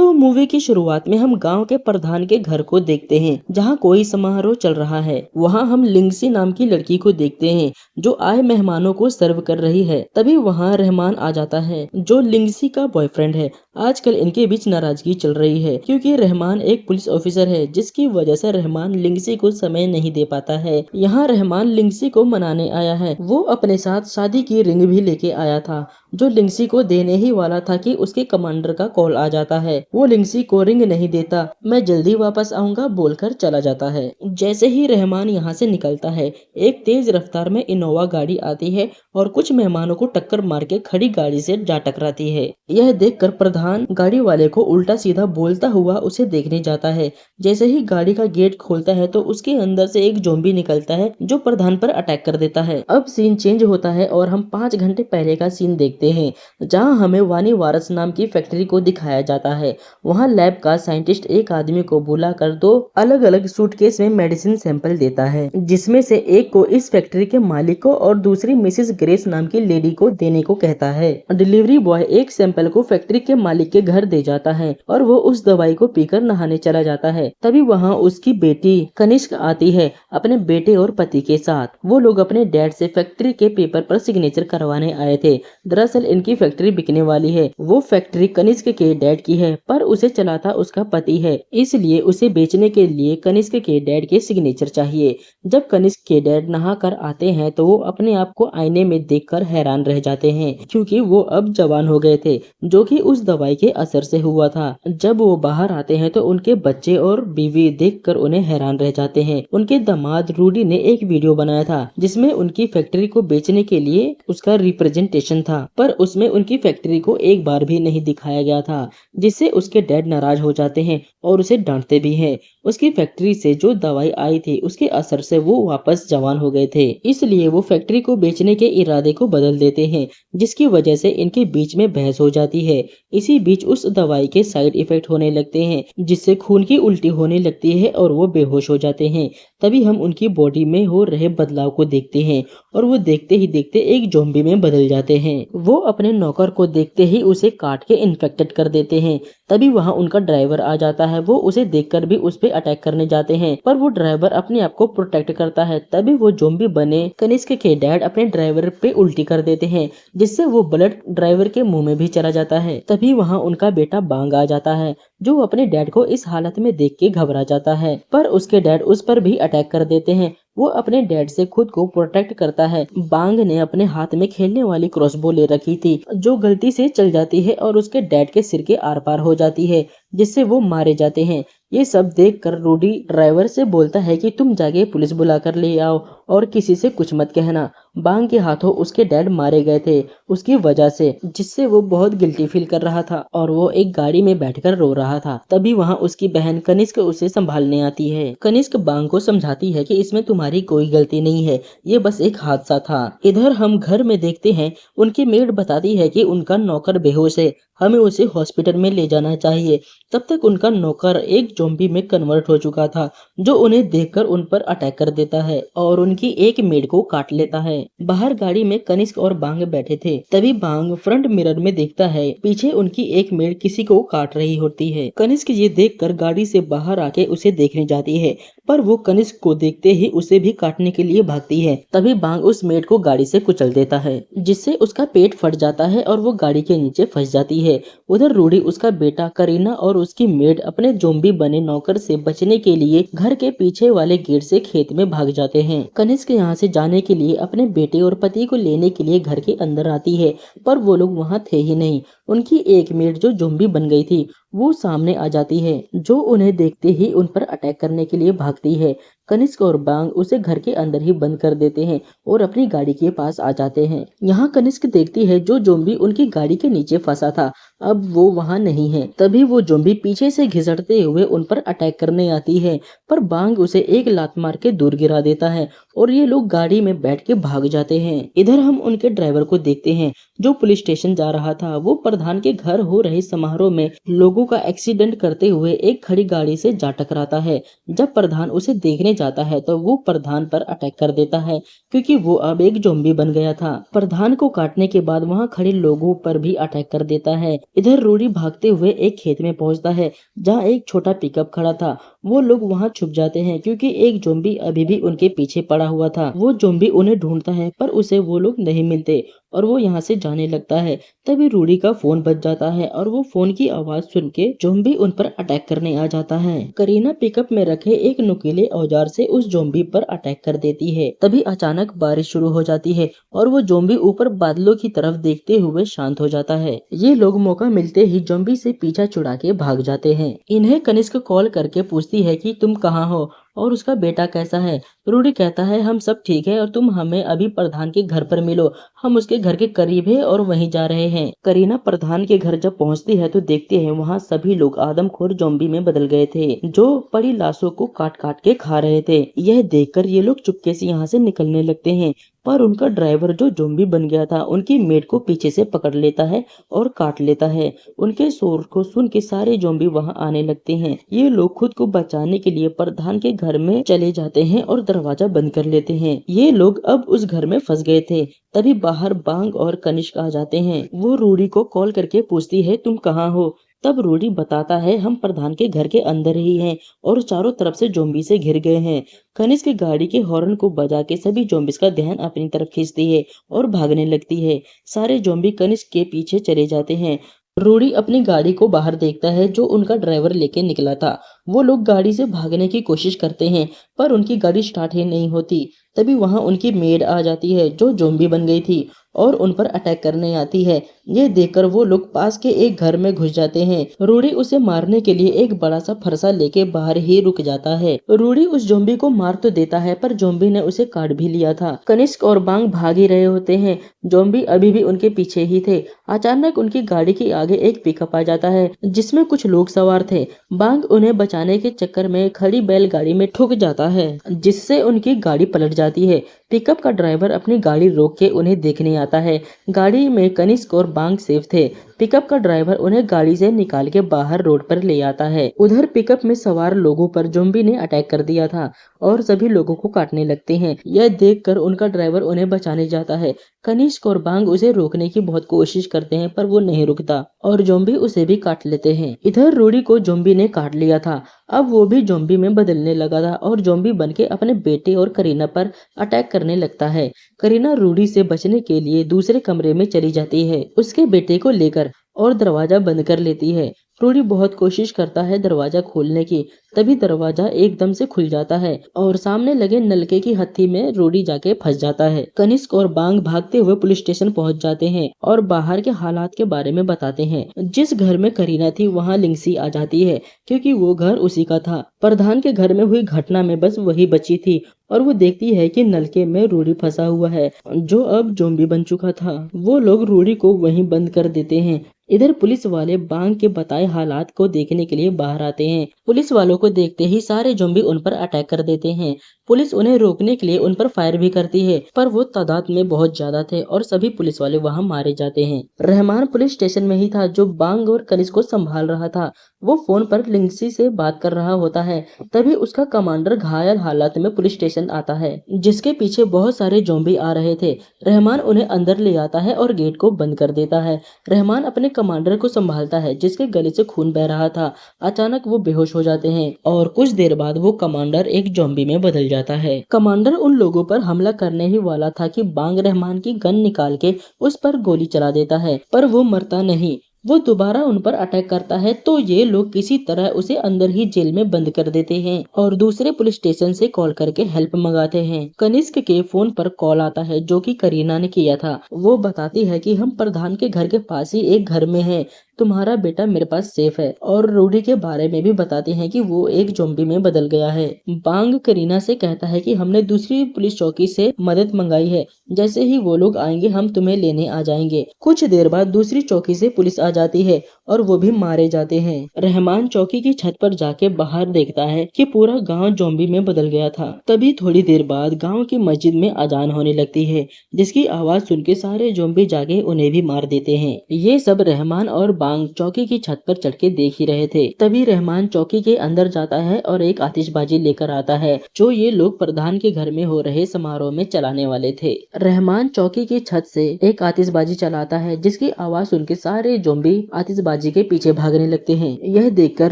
तो मूवी की शुरुआत में हम गांव के प्रधान के घर को देखते हैं जहां कोई समारोह चल रहा है। वहां हम लिंगसी नाम की लड़की को देखते हैं जो आए मेहमानों को सर्व कर रही है। तभी वहां रहमान आ जाता है जो लिंगसी का बॉयफ्रेंड है। आजकल इनके बीच नाराजगी चल रही है क्योंकि रहमान एक पुलिस ऑफिसर है जिसकी वजह से रहमान लिंगसी को समय नहीं दे पाता है। यहाँ रहमान लिंगसी को मनाने आया है। वो अपने साथ शादी की रिंग भी लेके आया था जो लिंगसी को देने ही वाला था कि उसके कमांडर का कॉल आ जाता है। वो लिंगसी को रिंग नहीं देता, मैं जल्दी वापस आऊंगा बोलकर चला जाता है। जैसे ही रहमान यहाँ से निकलता है एक तेज रफ्तार में इनोवा गाड़ी आती है और कुछ मेहमानों को टक्कर मार के खड़ी गाड़ी से जा टकराती है। यह देखकर प्रधान गाड़ी वाले को उल्टा सीधा बोलता हुआ उसे देखने जाता है। जैसे ही गाड़ी का गेट खोलता है तो उसके अंदर से एक ज़ॉम्बी निकलता है जो प्रधान पर अटैक कर देता है। अब सीन चेंज होता है और हम 5 घंटे पहले का सीन देखते हैं जहां हमें वानी वारस नाम की फैक्ट्री को दिखाया जाता है। वहां लैब का साइंटिस्ट एक आदमी को बुलाकर 2 अलग अलग सूटकेस में मेडिसिन सैंपल देता है जिसमें से एक को इस फैक्ट्री के मालिक को और दूसरी मिसेस ग्रेस नाम की लेडी को देने को कहता है। डिलीवरी बॉय एक सैंपल को फैक्ट्री के मालिक के घर दे जाता है और वो उस दवाई को पीकर नहाने चला जाता है। तभी वहाँ उसकी बेटी कनिष्क आती है अपने बेटे और पति के साथ। वो लोग अपने डैड से फैक्ट्री के पेपर पर सिग्नेचर करवाने आए थे। दरअसल इनकी फैक्ट्री बिकने वाली है। वो फैक्ट्री कनिष्क के डैड की है पर उसे चलाता उसका पति है, इसलिए उसे बेचने के लिए कनिष्क के डैड के सिग्नेचर चाहिए। जब कनिष्क के डैड नहा कर आते हैं तो वो अपने आप को आईने में देखकर हैरान रह जाते हैं क्योंकि वो अब जवान हो गए थे जो कि उस दवाई के असर से हुआ था। जब वो बाहर आते हैं तो उनके बच्चे और बीवी देखकर उन्हें हैरान रह जाते हैं। उनके दामाद रूडी ने एक वीडियो बनाया था जिसमें उनकी फैक्ट्री को बेचने के लिए उसका रिप्रेजेंटेशन था पर उसमें उनकी फैक्ट्री को एक बार भी नहीं दिखाया गया था, जिससे उसके डैड नाराज हो जाते हैं और उसे डांटते भी हैं। उसकी फैक्ट्री से जो दवाई आई थी उसके असर से वो वापस जवान हो गए थे, इसलिए वो फैक्ट्री को बेचने के इरादे को बदल देते हैं जिसकी वजह से इनके बीच में बहस हो जाती है। इसी बीच उस दवाई के साइड इफेक्ट होने लगते हैं जिससे खून की उल्टी होने लगती है और वो बेहोश हो जाते हैं। तभी हम उनकी बॉडी में हो रहे बदलाव को देखते हैं और वो देखते ही देखते एक ज़ॉम्बी में बदल जाते हैं। वो अपने नौकर को देखते ही उसे काट के इन्फेक्टेड कर देते हैं। तभी वहाँ उनका ड्राइवर आ जाता है। वो उसे देखकर भी उस पे अटैक करने जाते हैं पर वो ड्राइवर अपने आप को प्रोटेक्ट करता है। तभी वो ज़ॉम्बी बने कनिष्क के डैड अपने ड्राइवर पे उल्टी कर देते हैं जिससे वो ब्लड ड्राइवर के मुंह में भी चला जाता है। तभी वहाँ उनका बेटा बांग आ जाता है जो अपने डैड को इस हालत में देख के घबरा जाता है पर उसके डैड उस पर भी अटैक कर देते हैं। वो अपने डैड से खुद को प्रोटेक्ट करता है। बांग ने अपने हाथ में खेलने वाली क्रॉसबो ले रखी थी जो गलती से चल जाती है और उसके डैड के सिर के आर पार हो जाती है जिससे वो मारे जाते हैं। ये सब देखकर रूडी ड्राइवर से बोलता है कि तुम जाके पुलिस बुला कर ले आओ और किसी से कुछ मत कहना। बांग के हाथों उसके डैड मारे गए थे उसकी वजह से, जिससे वो बहुत गिल्टी फील कर रहा था और वो एक गाड़ी में बैठकर रो रहा था। तभी वहाँ उसकी बहन कनिष्क उसे संभालने आती है। कनिष्क बांग को समझाती है कि इसमें तुम्हारी कोई गलती नहीं है, ये बस एक हादसा था। इधर हम घर में देखते हैं उनकी मेड बताती है कि उनका नौकर बेहोश है, हमें उसे हॉस्पिटल में ले जाना चाहिए। तब तक उनका नौकर एक ज़ॉम्बी में कन्वर्ट हो चुका था जो उन्हें देखकर उन पर अटैक कर देता है और उनकी एक मेड को काट लेता है। बाहर गाड़ी में कनिष्क और बांग बैठे थे। तभी बांग फ्रंट मिरर में देखता है पीछे उनकी एक मेड किसी को काट रही होती है। कनिष्क ये देखकर गाड़ी से बाहर आके उसे देखने जाती है पर वो कनिष्क को देखते ही उसे भी काटने के लिए भागती है। तभी बांग उस मेड को गाड़ी से कुचल देता है जिससे उसका पेट फट जाता है और वो गाड़ी के नीचे फंस जाती है। उधर रूडी, उसका बेटा, करीना और उसकी मेड अपने ज़ॉम्बी बने नौकर से बचने के लिए घर के पीछे वाले गेट से खेत में भाग जाते हैं। कनिष्क यहाँ से जाने के लिए अपने बेटे और पति को लेने के लिए घर के अंदर आती है पर वो लोग वहाँ थे ही नहीं। उनकी एक मेड जो ज़ॉम्बी बन गई थी वो सामने आ जाती है जो उन्हें देखते ही उन पर अटैक करने के लिए भागती है। कनिष्क और बांग उसे घर के अंदर ही बंद कर देते हैं और अपनी गाड़ी के पास आ जाते हैं। यहाँ कनिष्क देखती है जो ज़ॉम्बी उनकी गाड़ी के नीचे फंसा था अब वो वहाँ नहीं है। तभी वो ज़ॉम्बी पीछे से घिसटते हुए उन पर अटैक करने आती है पर बांग उसे एक लात मार के दूर गिरा देता है और ये लोग गाड़ी में बैठ के भाग जाते हैं। इधर हम उनके ड्राइवर को देखते हैं जो पुलिस स्टेशन जा रहा था। वो प्रधान के घर हो रहे समारोह में लोगों का एक्सीडेंट करते हुए एक खड़ी गाड़ी से जा टकराता है। जब प्रधान उसे देखने जाता है तो वो प्रधान पर अटैक कर देता है, क्योंकि वो अब एक ज़ॉम्बी बन गया था। प्रधान को काटने के बाद वहाँ खड़े लोगों पर भी अटैक कर देता है। इधर रूडी भागते हुए एक खेत में पहुंचता है जहाँ एक छोटा पिकअप खड़ा था। वो लोग वहाँ छुप जाते हैं क्योंकि एक ज़ॉम्बी अभी भी उनके पीछे पड़ा हुआ था। वो ज़ॉम्बी उन्हें ढूंढता है पर उसे वो लोग नहीं मिलते और वो यहाँ से जाने लगता है। तभी रूडी का फोन बज जाता है और वो फोन की आवाज सुन के ज़ॉम्बी उन पर अटैक करने आ जाता है। करीना पिकअप में रखे एक नुकीले औजार से उस ज़ॉम्बी पर अटैक कर देती है। तभी अचानक बारिश शुरू हो जाती है और वो ज़ॉम्बी ऊपर बादलों की तरफ देखते हुए शांत हो जाता है। ये लोग मौका मिलते ही ज़ॉम्बी से पीछा छुड़ा के भाग जाते हैं। इन्हें कनिष्क कॉल करके पूछती है कि तुम कहाँ हो और उसका बेटा कैसा है। रूडी कहता है हम सब ठीक है और तुम हमें अभी प्रधान के घर पर मिलो, हम उसके घर के करीब है और वहीं जा रहे हैं। करीना प्रधान के घर जब पहुंचती है तो देखते हैं वहाँ सभी लोग आदमखोर ज़ॉम्बी में बदल गए थे, जो पड़ी लाशों को काट काट के खा रहे थे। यह देखकर ये लोग चुपके से यहाँ से निकलने लगते हैं, पर उनका ड्राइवर जो ज़ॉम्बी बन गया था उनकी मेड को पीछे से पकड़ लेता है और काट लेता है। उनके शोर को सुन के सारे ज़ॉम्बी वहां आने लगते हैं। ये लोग खुद को बचाने के लिए प्रधान के घर में चले जाते हैं और दरवाजा बंद कर लेते हैं। ये लोग अब उस घर में फंस गए थे। तभी बाहर बांग और कनिष्क आ जाते हैं। वो रूडी को कॉल करके पूछती है तुम कहाँ हो। तब रूडी बताता है हम प्रधान के घर के अंदर ही हैं और चारों तरफ से ज़ॉम्बी से घिर गए हैं। कनिष्क गाड़ी के हॉर्न को बजा के सभी ज़ॉम्बीज़ का ध्यान अपनी तरफ खींचती है और भागने लगती है। सारे ज़ॉम्बी कनिष्क के पीछे चले जाते हैं। रूडी अपनी गाड़ी को बाहर देखता है जो उनका ड्राइवर लेके निकला था। वो लोग गाड़ी से भागने की कोशिश करते हैं पर उनकी गाड़ी स्टार्ट ही नहीं होती। तभी वहां उनकी मेड आ जाती है जो ज़ॉम्बी बन गई थी और उन पर अटैक करने आती है। ये देखकर वो लोग पास के एक घर में घुस जाते हैं। रूडी उसे मारने के लिए एक बड़ा सा फरसा लेके बाहर ही रुक जाता है। रूडी उस ज़ॉम्बी को मार तो देता है पर ज़ॉम्बी ने उसे काट भी लिया था। कनिष्क और बांग भाग ही रहे होते हैं, ज़ॉम्बी अभी भी उनके पीछे ही थे। अचानक उनकी गाड़ी के आगे एक पिकअप आ जाता है जिसमें कुछ लोग सवार थे। बांग उन्हें बचाने के चक्कर में खड़ी बैलगाड़ी में ठुक जाता है जिससे उनकी गाड़ी पलट जाती है। पिकअप का ड्राइवर अपनी गाड़ी रोक के उन्हें देखने आता है। गाड़ी में कनिष्क और बांग सेफ थे। पिकअप का ड्राइवर उन्हें गाड़ी से निकाल के बाहर रोड पर ले आता है। उधर पिकअप में सवार लोगों पर ज़ॉम्बी ने अटैक कर दिया था और सभी लोगों को काटने लगते हैं। यह देखकर उनका ड्राइवर उन्हें बचाने जाता है। कनिष्क और बांग उसे रोकने की बहुत कोशिश करते हैं पर वो नहीं रुकता और ज़ॉम्बी उसे भी काट लेते हैं। इधर रूडी को ज़ॉम्बी ने काट लिया था। अब वो भी ज़ॉम्बी में बदलने लगा था और ज़ॉम्बी बनके अपने बेटे और करीना पर अटैक करने लगता है। करीना रूडी से बचने के लिए दूसरे कमरे में चली जाती है उसके बेटे को लेकर और दरवाजा बंद कर लेती है। रूडी बहुत कोशिश करता है दरवाजा खोलने की, तभी दरवाजा एकदम से खुल जाता है और सामने लगे नलके की हत्थी में रूडी जाके फंस जाता है। कनिष्क और बांग भागते हुए पुलिस स्टेशन पहुंच जाते हैं और बाहर के हालात के बारे में बताते हैं। जिस घर में करीना थी वहां लिंगसी आ जाती है क्योंकि वो घर उसी का था। प्रधान के घर में हुई घटना में बस वही बची थी और वो देखती है कि नलके में रूडी फंसा हुआ है जो अब ज़ॉम्बी बन चुका था। वो लोग रूडी को वहीं बंद कर देते हैं। इधर पुलिस वाले बांग के बताए हालात को देखने के लिए बाहर आते हैं। पुलिस वालों को देखते ही सारे ज़ॉम्बी उन पर अटैक कर देते हैं। पुलिस उन्हें रोकने के लिए उन पर फायर भी करती है पर वो तादाद में बहुत ज्यादा थे और सभी पुलिस वाले वहां मारे जाते हैं। रहमान पुलिस स्टेशन में ही था जो बांग और कनिष्क को संभाल रहा था। वो फोन पर लिंगसी से बात कर रहा होता है। तभी उसका कमांडर घायल हालत में पुलिस स्टेशन आता है जिसके पीछे बहुत सारे ज़ॉम्बी आ रहे थे। रहमान उन्हें अंदर ले आता है और गेट को बंद कर देता है। रहमान अपने कमांडर को संभालता है जिसके गले से खून बह रहा था। अचानक वो बेहोश हो जाते हैं और कुछ देर बाद वो कमांडर एक ज़ॉम्बी में बदल जाता है। कमांडर उन लोगों पर हमला करने ही वाला था कि बांग रहमान की गन निकाल के उस पर गोली चला देता है पर वो मरता नहीं। वो दोबारा उन पर अटैक करता है तो ये लोग किसी तरह उसे अंदर ही जेल में बंद कर देते हैं और दूसरे पुलिस स्टेशन से कॉल करके हेल्प मंगाते हैं। कनिष्क के फोन पर कॉल आता है जो कि करीना ने किया था। वो बताती है कि हम प्रधान के घर के पास ही एक घर में हैं, तुम्हारा बेटा मेरे पास सेफ है और रूडी के बारे में भी बताते हैं कि वो एक ज़ॉम्बी में बदल गया है। बांग करीना से कहता है कि हमने दूसरी पुलिस चौकी से मदद मंगाई है, जैसे ही वो लोग आएंगे हम तुम्हें लेने आ जाएंगे। कुछ देर बाद दूसरी चौकी से पुलिस आ जाती है और वो भी मारे जाते हैं। रहमान चौकी की छत पर जाके बाहर देखता है कि पूरा गांव ज़ॉम्बी में बदल गया था। तभी थोड़ी देर बाद गांव की मस्जिद में अजान होने लगती है जिसकी आवाज सुन के सारे ज़ॉम्बी जाके उन्हें भी मार देते हैं। ये सब रहमान और बांग चौकी की छत पर चढ़ के देख ही रहे थे। तभी रहमान चौकी के अंदर जाता है और एक आतिशबाजी लेकर आता है जो ये लोग प्रधान के घर में हो रहे समारोह में चलाने वाले थे। रहमान चौकी की छत से एक आतिशबाजी चलाता है जिसकी आवाज सुन के सारे जोम्बी आतिशबाजी के पीछे भागने लगते हैं। यह देखकर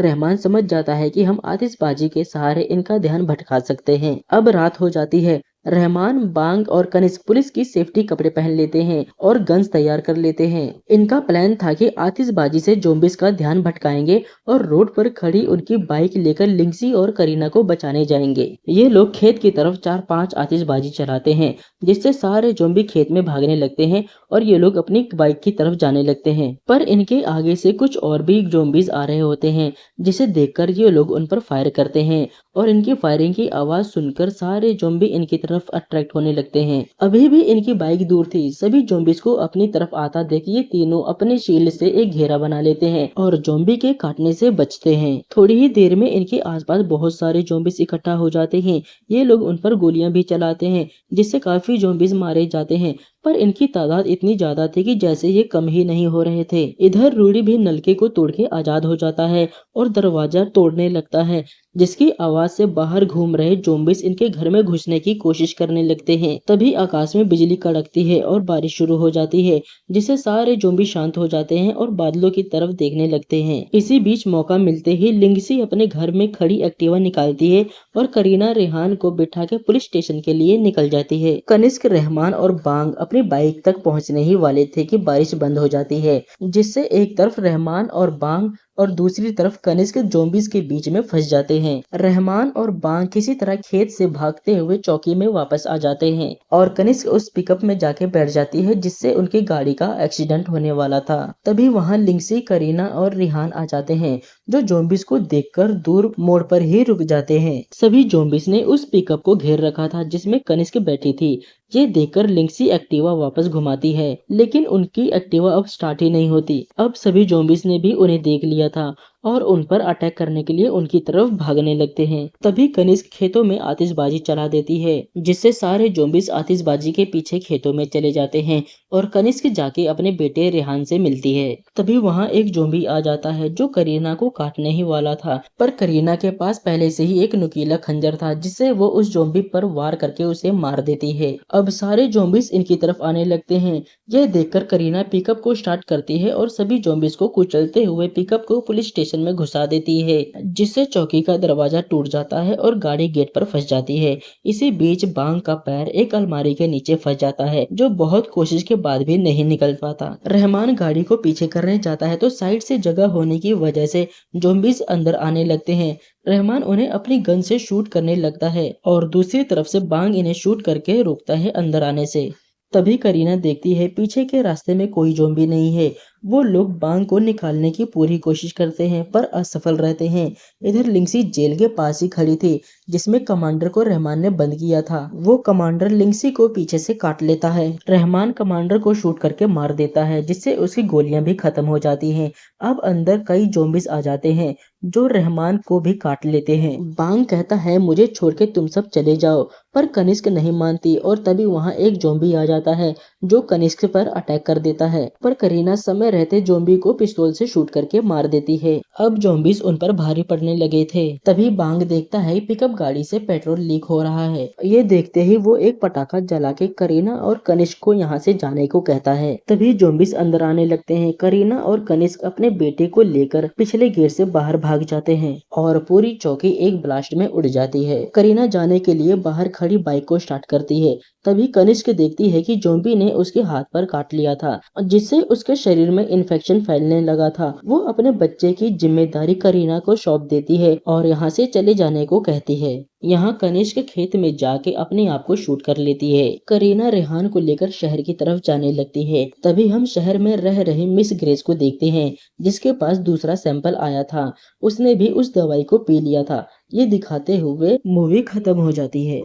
रहमान समझ जाता है कि हम आतिशबाजी के सहारे इनका ध्यान भटका सकते हैं। अब रात हो जाती है। रहमान, बांग और कनिष्क पुलिस की सेफ्टी कपड़े पहन लेते हैं और गन्स तैयार कर लेते हैं। इनका प्लान था कि आतिशबाजी से जोम्बिस का ध्यान भटकाएंगे और रोड पर खड़ी उनकी बाइक लेकर लिंक्सी और करीना को बचाने जाएंगे। ये लोग खेत की तरफ 4-5 आतिशबाजी चलाते हैं जिससे सारे जोम्बी खेत में भागने लगते हैं और ये लोग अपनी बाइक की तरफ जाने लगते हैं। पर इनके आगे से कुछ और भी जोम्बिस आ रहे होते हैं जिसे देखकर ये लोग उन पर फायर करते हैं और इनकी फायरिंग की आवाज सुनकर सारे जोम्बी इनकी तरफ अट्रैक्ट होने लगते हैं। अभी भी इनकी बाइक दूर थी। सभी जोम्बिस को अपनी तरफ आता देख ये तीनों अपने शील्ड से एक घेरा बना लेते हैं और जोम्बी के काटने से बचते हैं। थोड़ी ही देर में इनके आसपास बहुत सारे जोम्बिस इकट्ठा हो जाते हैं। ये लोग उन पर गोलियां भी चलाते हैं जिससे काफी जोम्बिस मारे जाते हैं, पर इनकी तादाद इतनी ज्यादा थी कि जैसे ये कम ही नहीं हो रहे थे। इधर रूडी भी नलके को तोड़ के आजाद हो जाता है और दरवाजा तोड़ने लगता है जिसकी आवाज से बाहर घूम रहे जोम्बिस इनके घर में घुसने की कोशिश करने लगते हैं। तभी आकाश में बिजली कड़कती है और बारिश शुरू हो जाती है जिससे सारे जोम्बी शांत हो जाते हैं और बादलों की तरफ देखने लगते हैं। इसी बीच मौका मिलते ही लिंगसी अपने घर में खड़ी एक्टिवा निकालती है और करीना रेहान को बिठा के पुलिस स्टेशन के लिए निकल जाती है। कनिष्क, रहमान और बांग अपनी बाइक तक पहुंचने ही वाले थे कि बारिश बंद हो जाती है जिससे एक तरफ रहमान और बांग और दूसरी तरफ कनिष्क जोम्बिस के बीच में फंस जाते हैं। रहमान और बांग किसी तरह खेत से भागते हुए चौकी में वापस आ जाते हैं और कनिष्क उस पिकअप में जाके बैठ जाती है जिससे उनकी गाड़ी का एक्सीडेंट होने वाला था। तभी वहां लिंगसी, करीना और रिहान आ जाते हैं जो जोम्बिस को देखकर दूर मोड़ पर ही रुक जाते हैं। सभी जोम्बिस ने उस पिकअप को घेर रखा था जिसमें कनिष्क बैठी थी। ये देखकर लिंगसी एक्टिवा वापस घुमाती है लेकिन उनकी एक्टिवा अब स्टार्ट ही नहीं होती। अब सभी जोम्बिस ने भी उन्हें देख लिया था और उन पर अटैक करने के लिए उनकी तरफ भागने लगते हैं। तभी कनिष्क खेतों में आतिशबाजी चला देती है जिससे सारे जोम्बिस आतिशबाजी के पीछे खेतों में चले जाते हैं और कनिष्क जाके अपने बेटे रेहान से मिलती है। तभी वहां एक जोम्बी आ जाता है जो करीना को काटने ही वाला था, पर करीना के पास पहले से ही एक नुकीला खंजर था जिससे वो उस जोम्बी पर वार करके उसे मार देती है। अब सारे जोम्बिस इनकी तरफ आने लगते हैं। यह देखकर करीना पिकअप को स्टार्ट करती है और सभी जोम्बिस को कुचलते हुए पिकअप को पुलिस स्टेशन में घुसा देती है जिससे चौकी का दरवाजा टूट जाता है और गाड़ी गेट पर फंस जाती है। इसी बीच बांग का पैर एक अलमारी के नीचे फंस जाता है जो बहुत कोशिश के बाद भी नहीं निकल पाता। रहमान गाड़ी को पीछे करने जाता है तो साइड से जगह होने की वजह से जोम्बिस अंदर आने लगते हैं। रहमान उन्हें अपनी गन से शूट करने लगता है और दूसरी तरफ से बांग इन्हें शूट करके रोकता है अंदर आने से। तभी करीना देखती है पीछे के रास्ते में कोई जोम्बी नहीं है। वो लोग बांग को निकालने की पूरी कोशिश करते हैं पर असफल रहते हैं। इधर लिंगसी जेल के पास ही खड़ी थी जिसमें कमांडर को रहमान ने बंद किया था। वो कमांडर लिंगसी को पीछे से काट लेता है। रहमान कमांडर को शूट करके मार देता है जिससे उसकी गोलियां भी खत्म हो जाती हैं। अब अंदर कई जोम्बिस आ जाते हैं जो रहमान को भी काट लेते हैं। बांग कहता है मुझे छोड़ के तुम सब चले जाओ, पर कनिष्क नहीं मानती और तभी वहां एक जोम्बी आ जाता है जो कनिष्क पर अटैक कर देता है, पर करीना समय रहते जोम्बी को पिस्तौल से शूट करके मार देती है। अब जोम्बिस उन पर भारी पड़ने लगे थे। तभी बांग देखता है पिकअप गाड़ी से पेट्रोल लीक हो रहा है। ये देखते ही वो एक पटाखा जला के करीना और कनिष्क को यहाँ से जाने को कहता है। तभी जोम्बिस अंदर आने लगते हैं। करीना और कनिष्क अपने बेटे को लेकर पिछले गेट से बाहर भाग जाते हैं और पूरी चौकी एक ब्लास्ट में उड़ जाती है। करीना जाने के लिए बाहर खड़ी बाइक को स्टार्ट करती है। तभी कनिष्क देखती है कि जोम्बी ने उसके हाथ पर काट लिया था जिससे उसके शरीर में इन्फेक्शन फैलने लगा था। वो अपने बच्चे की जिम्मेदारी करीना को सौंप देती है और यहाँ से चले जाने को कहती है। यहाँ कनिष्क खेत में जाके अपने आप को शूट कर लेती है। करीना रेहान को लेकर शहर की तरफ जाने लगती है। तभी हम शहर में रह रहे मिस ग्रेस को देखते हैं जिसके पास दूसरा सैंपल आया था। उसने भी उस दवाई को पी लिया था। ये दिखाते हुए मूवी खत्म हो जाती है।